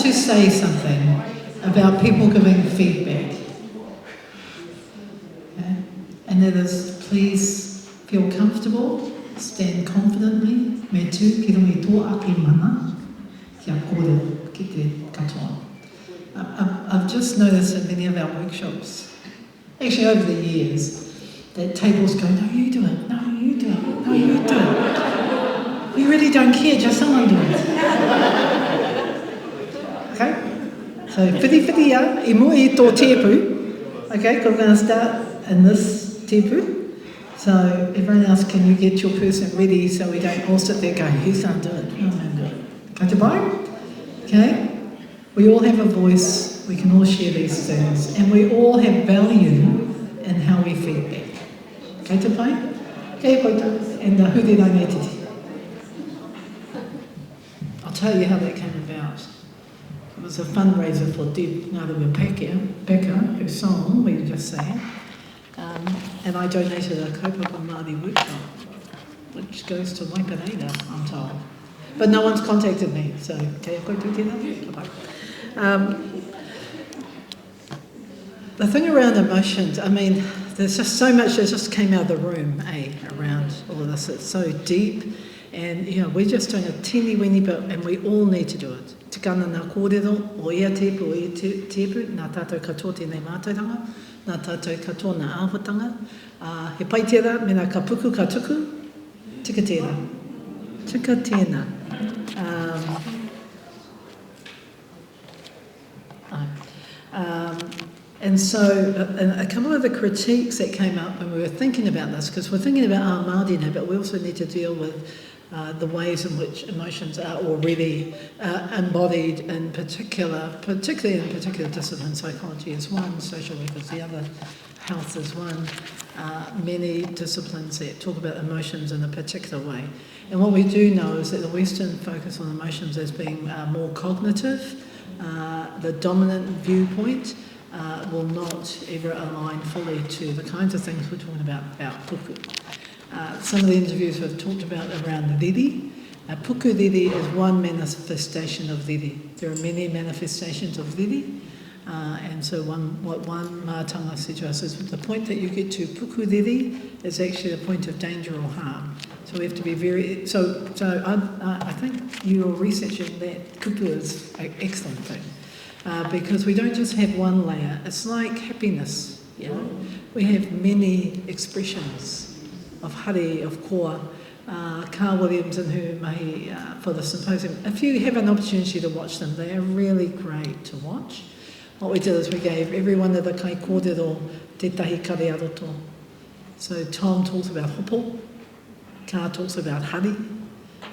to say something about people giving feedback. Okay? And that is, please feel comfortable, stand confidently, me tū, ki rungi tō ake mana, kia kōrero ki te katoa. I've just noticed in many of our workshops, actually over the years, that tables go, no, you do it, no, you do it, no, you do it. We really don't care, just someone do it. Okay? So, whiti ia, I mua I tō tepu. Okay, we're going to start in this tepu. So, everyone else, can you get your person ready so we don't all sit there going, who's going to do it? No, no, do it. Ka te pai? Okay? We all have a voice, we can all share these things, and we all have value in how we feedback. Kei te pai? Kei koita. And huri rangi titi. I'll tell you how that came about. It was a fundraiser for Deb Becker, whose song we just sang, and I donated a kaupapa Māori workshop, which goes to Waipareira, I'm told. But no one's contacted me, so kei koita tēnā. The thing around emotions, I mean, there's just so much that just came out of the room, around all of this. It's so deep, and we're just doing a teeny weeny bit, and we all need to do it. Tikana nā kōrero, o ia tepu, o ia tepu, nā tātou katoa tēnei mātauranga, nā tātou katoa nā āhuatanga. He pai tērā, me nā ka puku ka tuku, tika tērā. Tika tēnā. And so a couple of the critiques that came up when we were thinking about this, because we're thinking about our Māori now, but we also need to deal with the ways in which emotions are already embodied in particularly in particular disciplines. Psychology is one, social work is the other, health is one. Many disciplines that talk about emotions in a particular way. And what we do know is that the Western focus on emotions as being more cognitive, the dominant viewpoint, will not ever align fully to the kinds of things we're talking about puku. Some of the interviews we've talked about around riri. Puku riri is one manifestation of riri. There are many manifestations of riri, and so what one mātanga said to us is the point that you get to puku riri is actually the point of danger or harm. So we have to be very. So I think you're researching that kupu is an excellent thing. Because we don't just have one layer. It's like happiness, We have many expressions of hari, of koa. Carl Williams and her mahi for the symposium. If you have an opportunity to watch them, they are really great to watch. What we did is we gave every one of the kai kōrero tētahi Kare-ā-roto. So Tom talks about hopo, Ka talks about hari,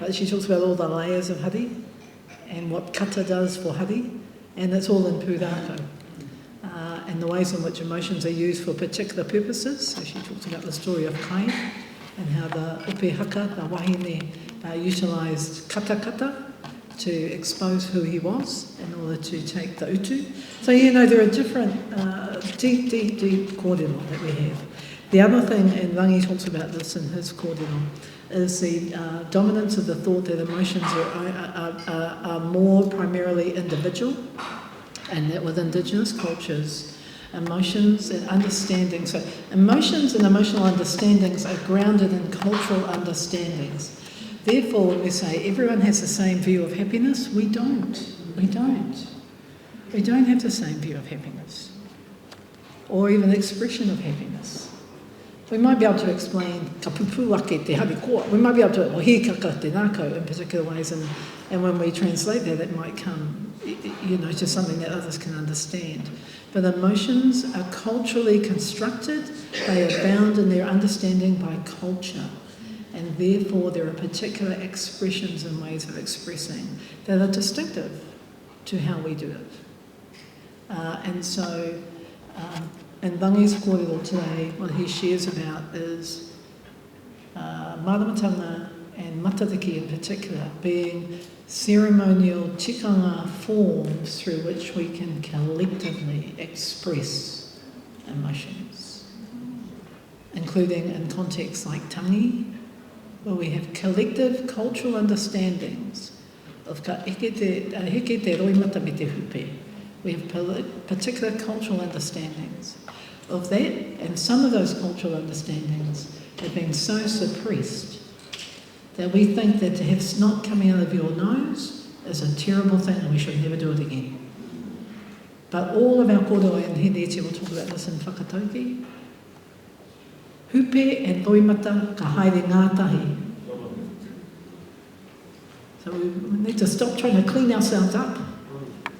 but she talks about all the layers of hari and what kata does for hari. And it's all in pūrākau. And the ways in which emotions are used for particular purposes. So she talks about the story of Kai and how the upe haka, the wahine, utilised kata to expose who he was in order to take the utu. So there are different deep kōrero that we have. The other thing, and Rangi talks about this in his kōrero, is the dominance of the thought that emotions are more primarily individual, and that with Indigenous cultures, emotions and understanding. So emotions and emotional understandings are grounded in cultural understandings. Therefore, when we say everyone has the same view of happiness, we don't. We don't have the same view of happiness, or even expression of happiness. We might be able to explain ka pupu ake te hari koa. We might be able to ohi kaka te nākau in particular ways, and when we translate that, it might come, to something that others can understand. But emotions are culturally constructed. They are bound in their understanding by culture, and therefore there are particular expressions and ways of expressing that are distinctive to how we do it. And Rangi's kōrero today, what he shares about is maramatanga and matariki in particular being ceremonial tikanga forms through which we can collectively express emotions, including in contexts like tangi, where we have collective cultural understandings of ka heke te roimata me te hupe. We have particular cultural understandings of that, and some of those cultural understandings have been so suppressed that we think that to have snot coming out of your nose is a terrible thing and we should never do it again. But all of our kōrero and heneti will talk about this in whakatauki. Hupe and roimata ka haere ngātahi. So we need to stop trying to clean ourselves up,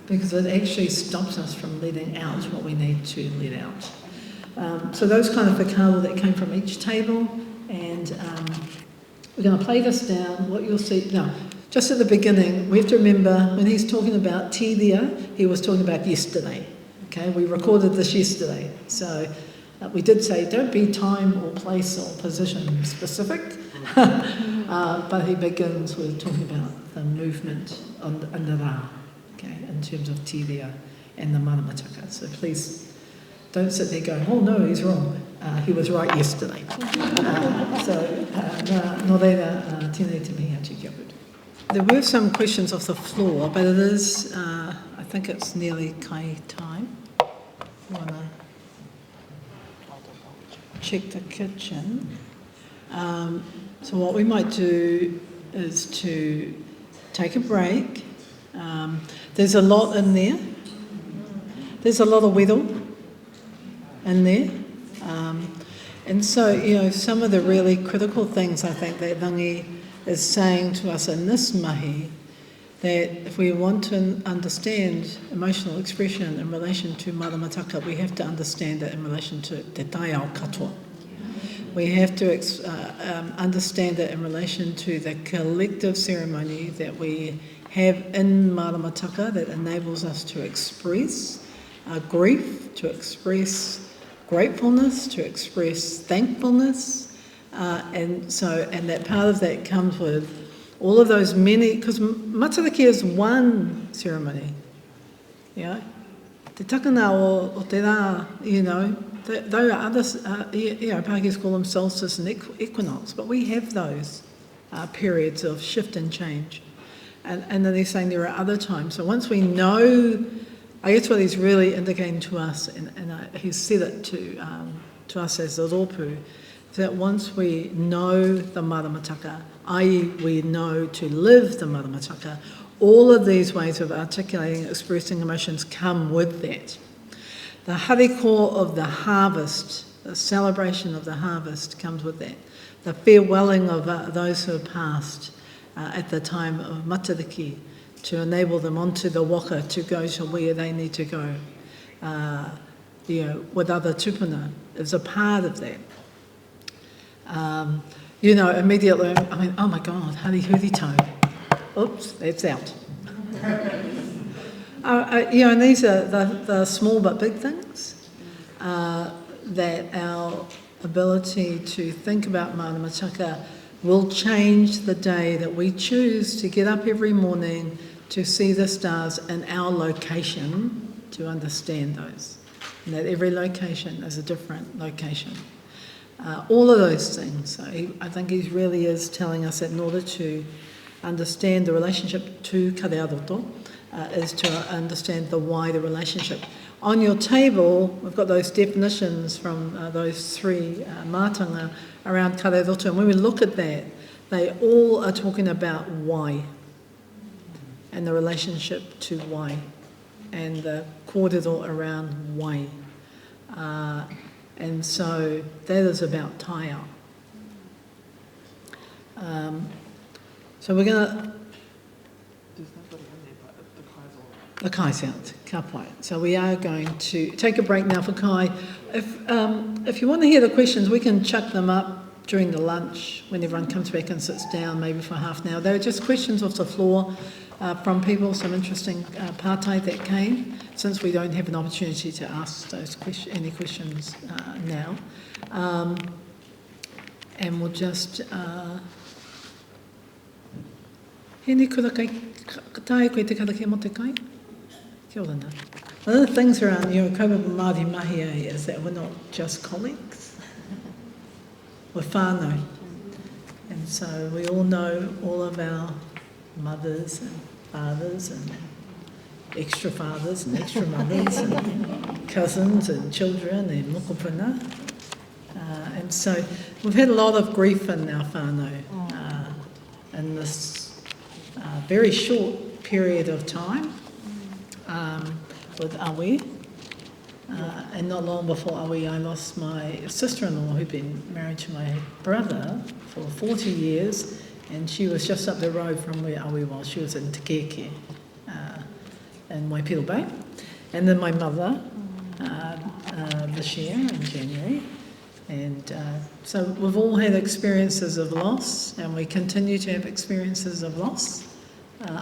because it actually stops us from letting out what we need to let out. So those kind of whakaaro that came from each table, and we're going to play this down. What you'll see now, just at the beginning, we have to remember when he's talking about tiria, he was talking about yesterday. Okay, we recorded this yesterday, so we did say don't be time or place or position specific. But he begins with talking about the movement on the rā, okay, in terms of tiria and the maramataka. So please don't sit there going, oh no, he's wrong. He was right yesterday. No reira, tēnei te mihi atu kia koutou. There were some questions off the floor, but it is, I think it's nearly kai time. You want to check the kitchen. So what we might do is to take a break. There's a lot in there. There's a lot of weddle in there. And so, some of the really critical things I think that Rangi is saying to us in this mahi, that if we want to understand emotional expression in relation to maramataka, we have to understand it in relation to te taiao katoa. We have to understand it in relation to the collective ceremony that we have in maramataka that enables us to express grief, to express gratefulness, to express thankfulness, and that part of that comes with all of those many, because matariki is one ceremony, Te takana o te rā, there are others, Pākehās call them solstice and equinox, but we have those periods of shift and change. And then they're saying there are other times. So once we know, I guess what he's really indicating to us, and he's said it to us as the rōpū, that once we know the maramataka, i.e. we know to live the maramataka, all of these ways of articulating, expressing emotions come with that. The hariko of the harvest, the celebration of the harvest comes with that. The farewelling of those who have passed at the time of matariki, to enable them onto the waka to go to where they need to go, with other tupuna, is a part of that. Immediately, I mean, oh my God, hari huri tau. Oops, that's out. And these are the small but big things that our ability to think about maramataka will change the day that we choose to get up every morning to see the stars in our location, to understand those. And that every location is a different location. All of those things. So I think he really is telling us that in order to understand the relationship to Kare-ā-roto, is to understand the wider relationship. On your table, we've got those definitions from those three mātanga around Kare-ā-roto, and when we look at that, they all are talking about why, and the relationship to why, and the kōrero around why. And so that is about taiao. So we're going to... The kai's out, ka pai. So we are going to take a break now for kai. If you want to hear the questions, we can chuck them up during the lunch when everyone comes back and sits down, maybe for half an hour. They were just questions off the floor from people, some interesting pātai that came, since we don't have an opportunity to ask those any questions now. And we'll just... Hene kura kai tae koe te karake mo te kai? Kia ora nā. One of the things around kaupapa Māori mahi is that we're not just colleagues, we're whānau. And so we all know all of our mothers and fathers and extra fathers and extra mothers and cousins and children and mokopuna. And so we've had a lot of grief in our whānau in this very short period of time with Awi. And not long before Awi, I lost my sister-in-law who'd been married to my brother for 40 years, and she was just up the road from where Awi was. She was in Te Keke in Waipiro Bay. And then my mother this year in January. And so we've all had experiences of loss, and we continue to have experiences of loss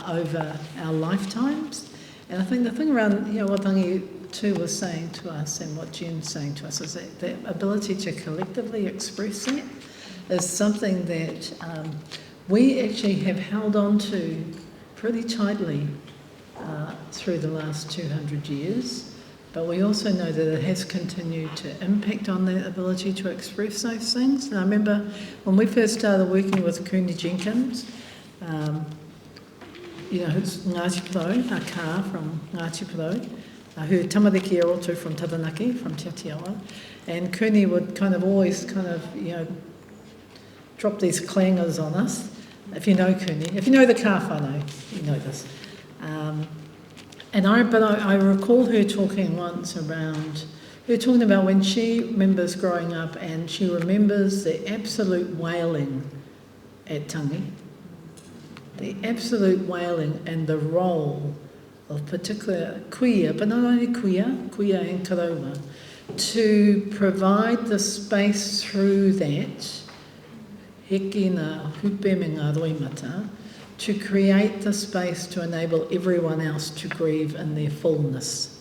over our lifetimes. And I think the thing around, what Tangi too was saying to us and what Jen's saying to us is that the ability to collectively express that is something that we actually have held on to pretty tightly through the last 200 years. But we also know that it has continued to impact on that ability to express those things. And I remember when we first started working with Cooney Jenkins, who's Ngāti Porou, a ka from Ngāti Porou, who Tāmaki Kare-ā-roto from Tāmaki, from Te Atiawa. And Cooney would always drop these clangers on us. If you know Cooney, if you know the ka whānau, you know this. But I recall her talking once about when she remembers growing up and she remembers the absolute wailing at Tangi, the absolute wailing and the role of particular kuia, but not only kuia and karaua, to provide the space through that, heki ngā hupe me ngā roimata, to create the space to enable everyone else to grieve in their fullness.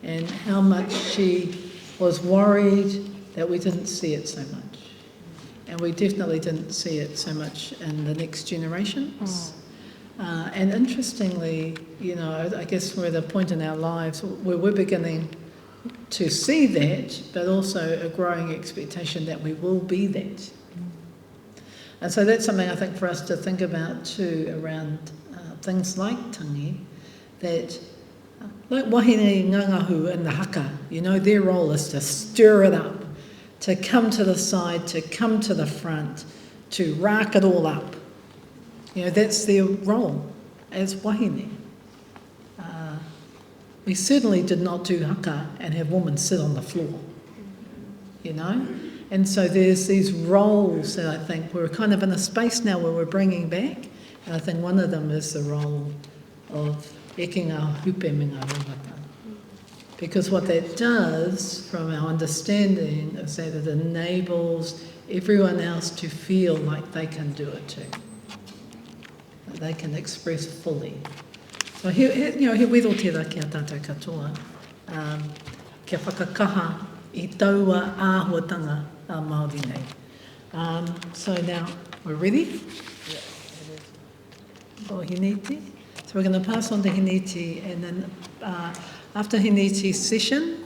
And how much she was worried that we didn't see it so much. And we definitely didn't see it so much in the next generations. And interestingly, I guess we're at a point in our lives where we're beginning to see that, but also a growing expectation that we will be that. And so that's something I think for us to think about too around things like tangi, that like wahine ngangahu in the haka, their role is to stir it up, to come to the side, to come to the front, to rack it all up. That's their role as wahine. We certainly did not do haka and have women sit on the floor, And so there's these roles that I think we're kind of in a space now where we're bringing back, and I think one of them is the role of eke ngā hupe me ngā rōmata. Because what that does, from our understanding, is that it enables everyone else to feel like they can do it too. That they can express fully. So he wero tērā ki a tātou katoa, kia whakakaha I taua āhuatanga a Māori nei. So now, we're ready? Yeah, it is. For Hiniti. So we're going to pass on to Hiniti, and then after Hiniti's session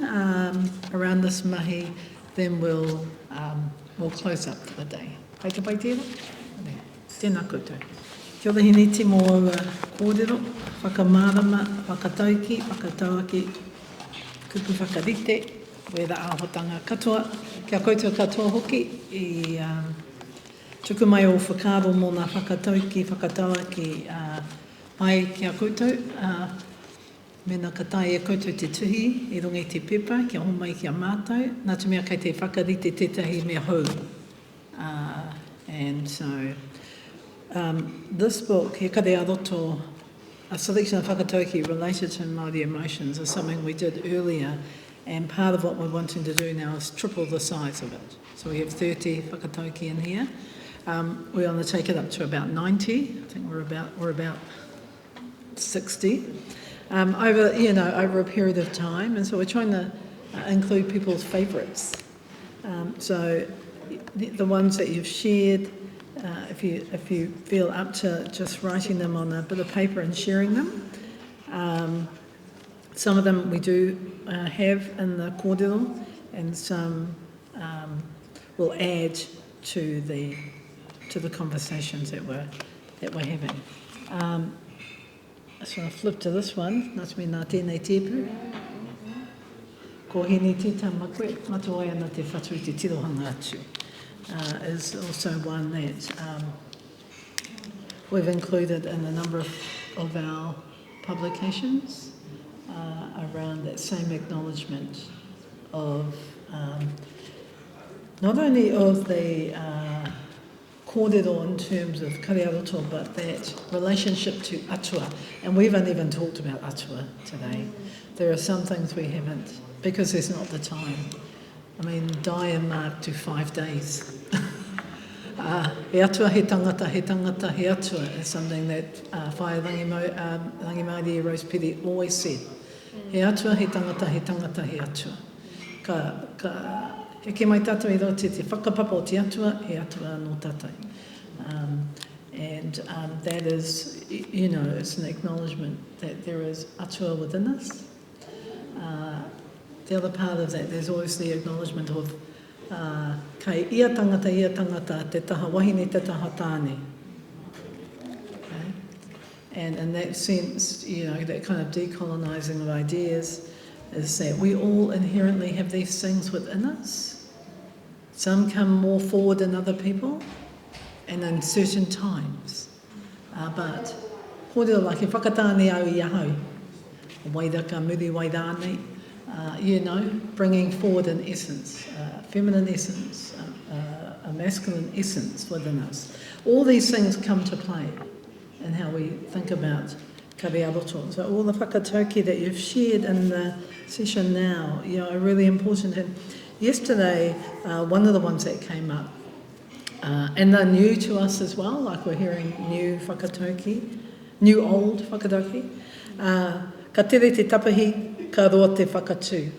around this mahi, then we'll close up for the day. Kai te pai tēnā? Tēnā koutou. Kia ora Hiniti mō kōrero, whakamārama, whakatauki, whakatauaki, kupu whakarite, wera āhotanga katoa. Kia koutou katoa hoki I tuku mai o whakaro mō nā whakatauki, whakatauaki mai kia koutou. Mena katai e koutou te tuhi, I runga I te pepa, kia homai kia mātou. Nā te mea kei te whakarite tētahi mea hou. And so, this book, He Kare-ā-roto, a selection of whakatauki related to Māori emotions, is something we did earlier, and part of what we're wanting to do now is triple the size of it. So we have 30 whakatauki in here. We want to take it up to about 90. I think we're about 60 over a period of time, and so we're trying to include people's favourites. So the ones that you've shared. If you feel up to just writing them on a bit of paper and sharing them. Some of them we do have in the kōrero, and some will add to the conversations that we're having. just want to flip to this one. Nās me nā tēnei tēpu. Ko hini te Tāmaki, matua ana te whatu I te tirohanga atu. Is also one that we've included in a number of our publications around that same acknowledgement of not only of the kōrero in terms of Kare-ā-roto, but that relationship to atua. And we haven't even talked about atua today. There are some things we haven't, because there's not the time. I mean, die and mark to 5 days. He atua, he tangata, he atua is something that Whae Rangi Māori Rose Piri always said. He atua, he tangata, he atua. He ke mai tātou I rote te whakapapa o te atua, he atua no tātai. And that is, you know, it's an acknowledgement that there is atua within us. The other part of that, there's always the acknowledgement of kei ia tangata, te taha wahine, te taha tāne. Okay? And in that sense, you know, that kind of decolonising of ideas is that we all inherently have these things within us. Some come more forward than other people, and in certain times. But kōrero like e whakatāne au I ahau, wairaka muri wairānei, you know, bringing forward an essence, feminine essence, a masculine essence within us. All these things come to play in how we think about Kare-ā-roto. So all the whakatauki that you've shared in the session now, you know, are really important. And yesterday, one of the ones that came up, and they're new to us as well, like we're hearing new whakatauki, new old whakatauki. Ka tere te tapahi, ka roa te whakatū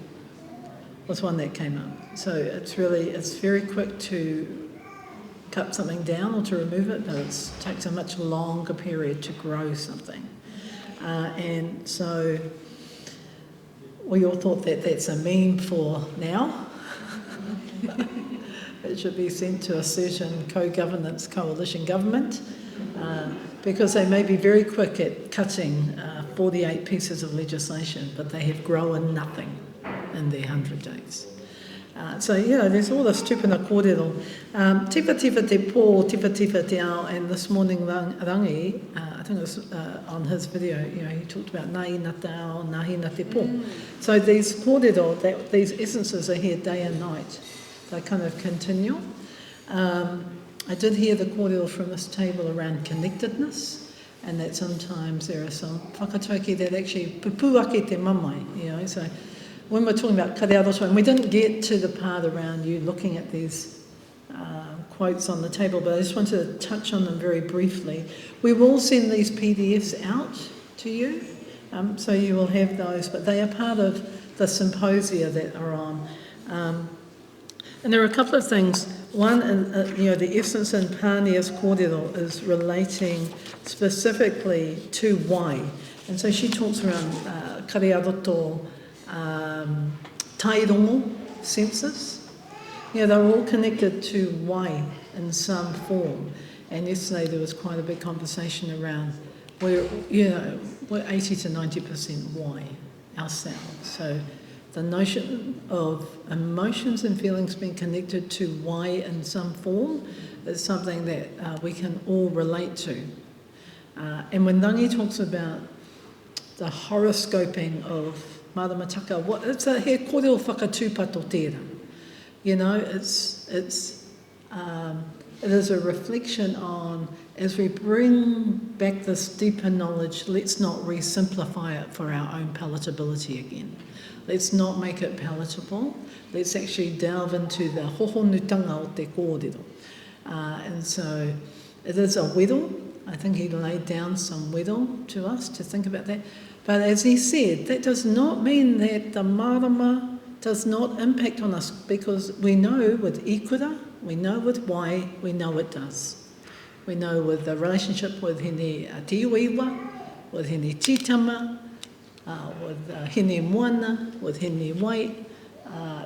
was one that came up. So it's very quick to cut something down or to remove it, but it takes a much longer period to grow something. And so we all thought that that's a meme for now. It should be sent to a certain co-governance coalition government because they may be very quick at cutting 48 pieces of legislation, but they have grown nothing in their 100 days. So, you know, there's all this tupuna kōrero. Tipa te pō, tipa te ao, and this morning Rangi, I think it was on his video, you know, he talked about nahi na te ao, nahi na te pō. So these kōrero, these essences are here day and night. They kind of continue. I did hear the kōrero from this table around connectedness, and that sometimes there are some whakatauki that actually pupuake te mamai, you know, so when we're talking about Kare-ā-roto, and we didn't get to the part around you looking at these quotes on the table, but I just wanted to touch on them very briefly. We will send these PDFs out to you, so you will have those, but they are part of the symposia that are on. And there are a couple of things. One, you know, the essence in Pānia's kōrero is relating specifically to why. And so she talks around Kare-ā-roto, tairongo senses. You know, they're all connected to why in some form. And yesterday there was quite a big conversation around where, you know, we're 80 to 90% why ourselves. So the notion of emotions and feelings being connected to why in some form is something that we can all relate to. And when Rangi talks about the horoscoping of Maramataka, it's a he kōrero whakatūpato tērā. You know, it is a reflection on, as we bring back this deeper knowledge, let's not re-simplify it for our own palatability again. Let's not make it palatable. Let's actually delve into the hohonutanga o te kōrero. And so it is a wedo. I think he laid down some wedo to us to think about that. But as he said, that does not mean that the marama does not impact on us, because we know with ikura, we know with why, we know it does. We know with the relationship with hene tiwiwa, with hene titama, with hene moana, with hene wai,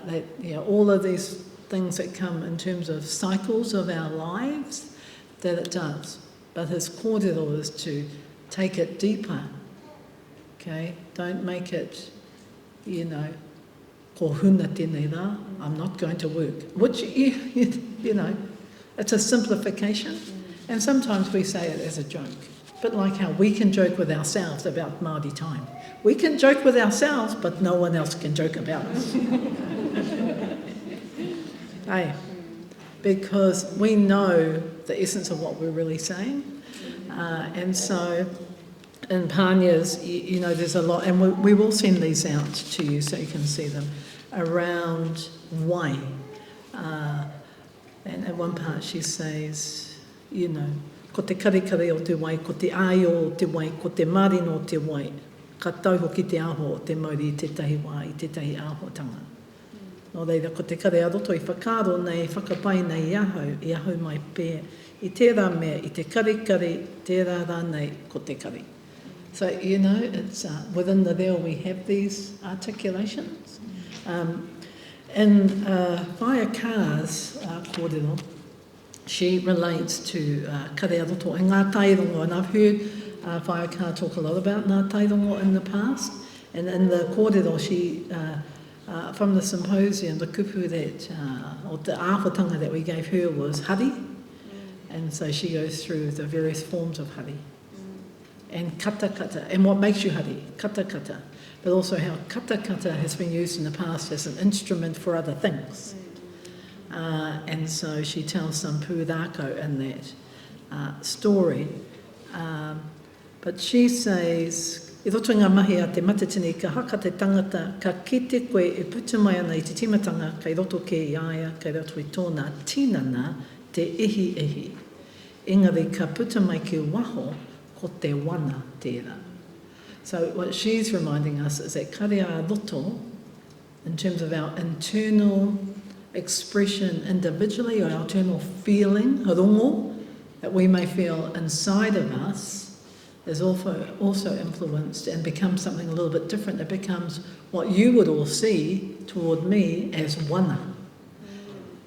that, you know, all of these things that come in terms of cycles of our lives, that it does. But his kōrero is to take it deeper Okay, don't make it, ko huna tēnei rā, I'm not going to work. Which, it's a simplification. And sometimes we say it as a joke. But like how we can joke with ourselves about Māori time. We can joke with ourselves, but no one else can joke about us. Hey, because we know the essence of what we're really saying. And so in Pānia's, there's a lot, and we will send these out to you so you can see them, around wai. And at one part she says, ko te kare o te wai, ko te ai o te wai, ko te marino o te wai, ka tauho ki te aho o te mauri I tētahi wā, I tētahi ahotanga. Nō reira, ko te kare-ā-roto I whakaaro nei, whakapai nei I ahau mai pē, I tērā mea, I te kare, tērā rānei, ko te kare. So, it's within the reo we have these articulations. In Whaia Kā's kōrero, she relates to Kare-ā-roto and ngā tairongo, and I've heard Whaia Kā talk a lot about ngā tairongo in the past, and in the kōrero she, from the symposium, the kupu that, or the āwhatanga that we gave her was hari, and so she goes through the various forms of hari. And kata, and what makes you hari, kata, but also how kata has been used in the past as an instrument for other things. And so she tells some pūrākau in that story. But she says, I roto ngā mahi a te matatini, ka haka te tangata, ka kite koe e puta mai ana I te timatanga, kei roto ke I aia, kei roto I tōna tinana, te ihi. Engari ka puta mai ki waho, ko te wana tērā. So what she's reminding us is that Kare-ā-roto, in terms of our internal expression individually, or our internal feeling, rongo, that we may feel inside of us, is also influenced and becomes something a little bit different. It becomes what you would all see toward me as wana.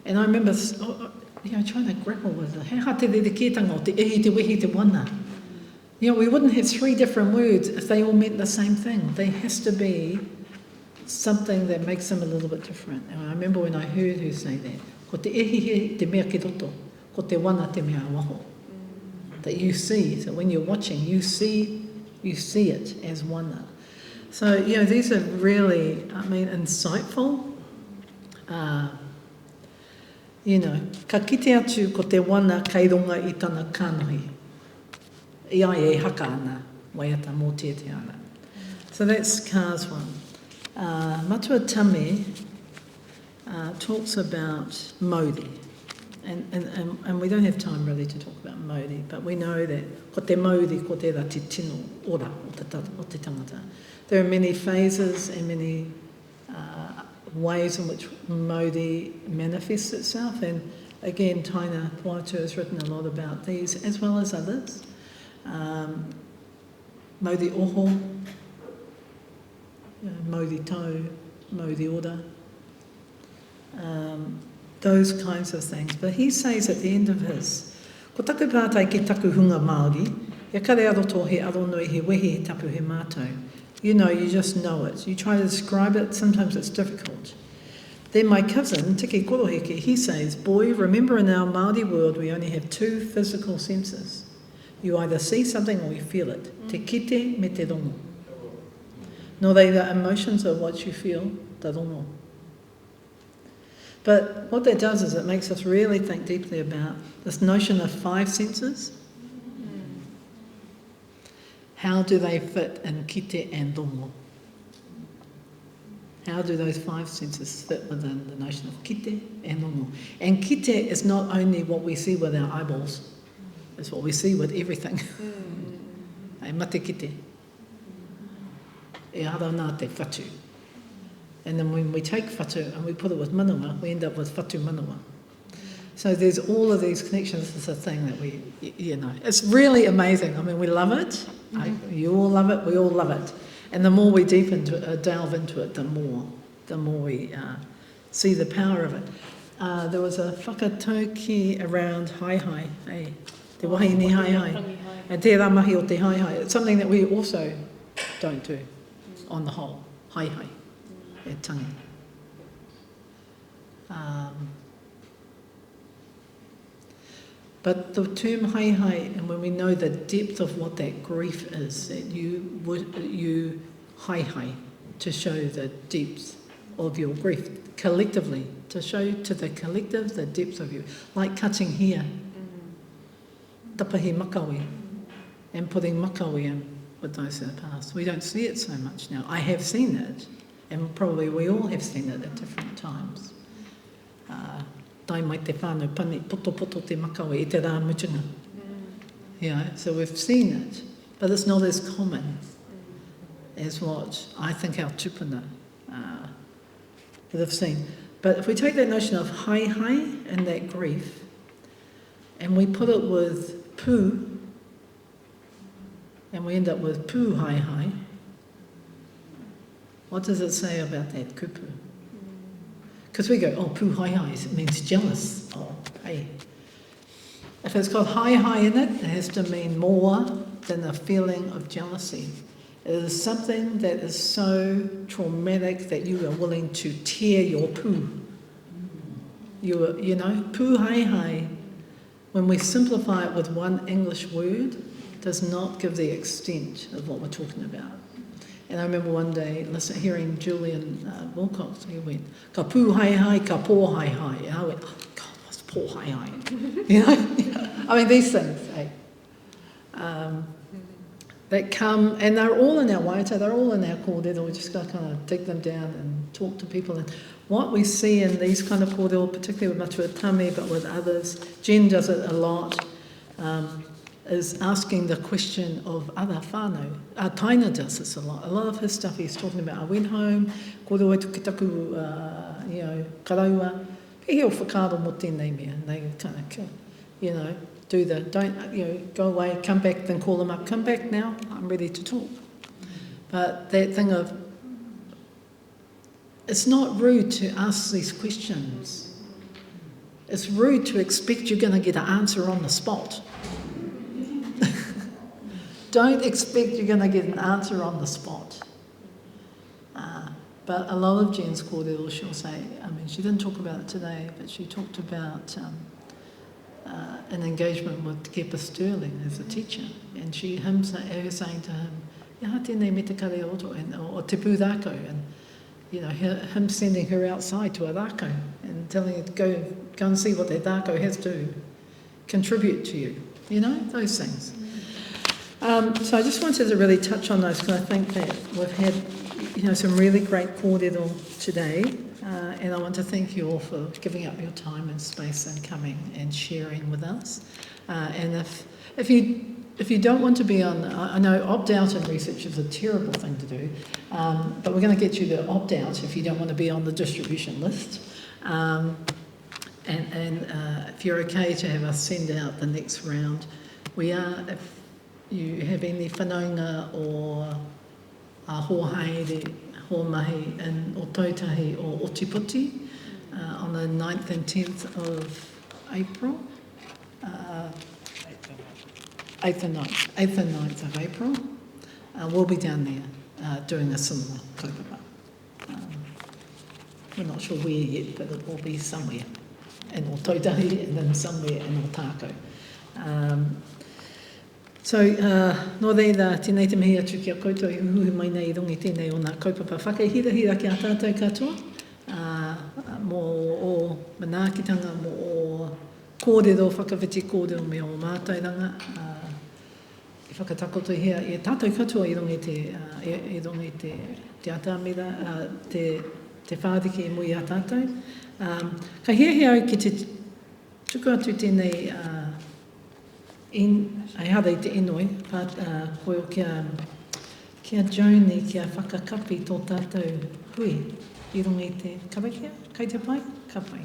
And I remember trying to grapple with it. He ha te rere kētanga o te ihi, te wehi, te wana. We wouldn't have three different words if they all meant the same thing. There has to be something that makes them a little bit different. And I remember when I heard her say that, ko te ihi te mea ki roto, ko te wana te mea waho. That you see, so when you're watching, you see it as wana. So, these are really, insightful. Ka kite atu ko te wana kei runga I tana kānohi. I ai e haka ana, waiata mō tete ana. So that's Kā's one. Matua Tame talks about Māori. And we don't have time really to talk about Māori, but we know that ko te Māori, ko te ra te tino ora o te tangata. There are many phases and many ways in which Māori manifests itself, and again, Taina Poatu has written a lot about these, as well as others. Māori oho, Māori tau, Māori ora, those kinds of things. But he says at the end of his, ko taku pātai ki taku hunga Māori, ia Kare-ā-roto he aronui he wehi he tapu he mātou. You just know it. You try to describe it, sometimes it's difficult. Then my cousin, Tiki Koroheke, he says, boy, remember in our Māori world we only have two physical senses. You either see something or you feel it. Te kite me te rongo. Nō reira, emotions are what you feel, te rongo. But what that does is it makes us really think deeply about this notion of five senses. How do they fit in kite and rongo? How do those five senses fit within the notion of kite and rongo? And kite is not only what we see with our eyeballs, it's what we see with everything. Ai mate kite. E ara nā te whatu. And then when we take whatu and we put it with manawa, we end up with whatu manawa. So there's all of these connections. It's a thing that we, it's really amazing. We love it. You all love it. We all love it. And the more we delve into it, the more we see the power of it. There was a whakatauki around hai, te wahi ni hai. And tērā mahi o te hai. It's something that we also don't do, on the whole, hai hai, e tangi. But the term hai hai, and when we know the depth of what that grief is, that you hai hai to show the depth of your grief collectively, to show to the collective the depth of you, like cutting here, tapahi makawi, and putting makawi in with those in the past. We don't see it so much now. I have seen it, and probably we all have seen it at different times. Tai mai te whānau pani, poto poto te makawe i te rā mutunga. So we've seen it, but it's not as common as what I think our tupuna would have seen. But if we take that notion of hai hai and that grief, and we put it with pū, and we end up with pū hai hai, what does it say about that kupu? Because we go, oh, pū hai hai, it means jealous. Oh, hey. If it's got hai hai in it, it has to mean more than a feeling of jealousy. It is something that is so traumatic that you are willing to tear your pū. You know, pū hai hai, when we simplify it with one English word, does not give the extent of what we're talking about. And I remember one day hearing Julian Wilcox, he went, ka pū hai hai, ka pō hai hai. And I went, oh, God, what's pō hai hai? You know? I mean, these things, eh? That come, and they're all in our waiata, they're all in our kōrero, we just got to kind of dig them down and talk to people. And what we see in these kind of kōrero, particularly with Matuatame, but with others, Jen does it a lot, is asking the question of other whānau. Taina does this a lot. A lot of his stuff he's talking about, I went home, kōrero e tukitaku, you know, karaua, he o whakaaro mo tēnei mea, and they kind of, you know, do the, don't, you know, go away, come back, then call them up, come back now, I'm ready to talk. But that thing of, it's not rude to ask these questions. It's rude to expect you're going to get an answer on the spot. Don't expect you're going to get an answer on the spot. But a lot of Jen's kōrero, she'll say, I mean, she didn't talk about it today, but she talked about an engagement with Kepa Sterling as a teacher, and her saying to him, "Ia tēnei me te Kare-ā-roto," or te pū rākau, and you know, him sending her outside to a rākau and telling her to go and see what that rākau has to contribute to you. You know, those things. So I just wanted to really touch on those because I think that we've had, you know, some really great kōrero today, and I want to thank you all for giving up your time and space and coming and sharing with us. And if you don't want to be on, I know opt-out in research is a terrible thing to do, but we're going to get you to opt-out if you don't want to be on the distribution list. And if you're okay to have us send out the next round, we are, if you have any whanaunga or hōhaere, hōmahi in Otautahi or Otipoti on the 9th and 10th of April. 8th and 9th of April. We'll be down there doing a similar kaupapa. We're not sure where yet, but it will be somewhere in Otautahi and then somewhere in Otakou. So, no reira, tēnei te mihi atu ki a koutou i uhuhi mai nei I rungi tēnei o nā kaupapa whakahirahira ki a tātou katoa, mō o manaakitanga, mō o kōrero, whakawhiti kōrero me o mātauranga, I whakatakoto hea I a tātou katoa I rungi te atamira, te whāriki E mui a tātou. Ka hea au ki te tuku atu tēnei ai hara I te inoi, koe o kia Joni kia whakakapi tō tātou hui I rungi te karakia, kei te pai, ka pai.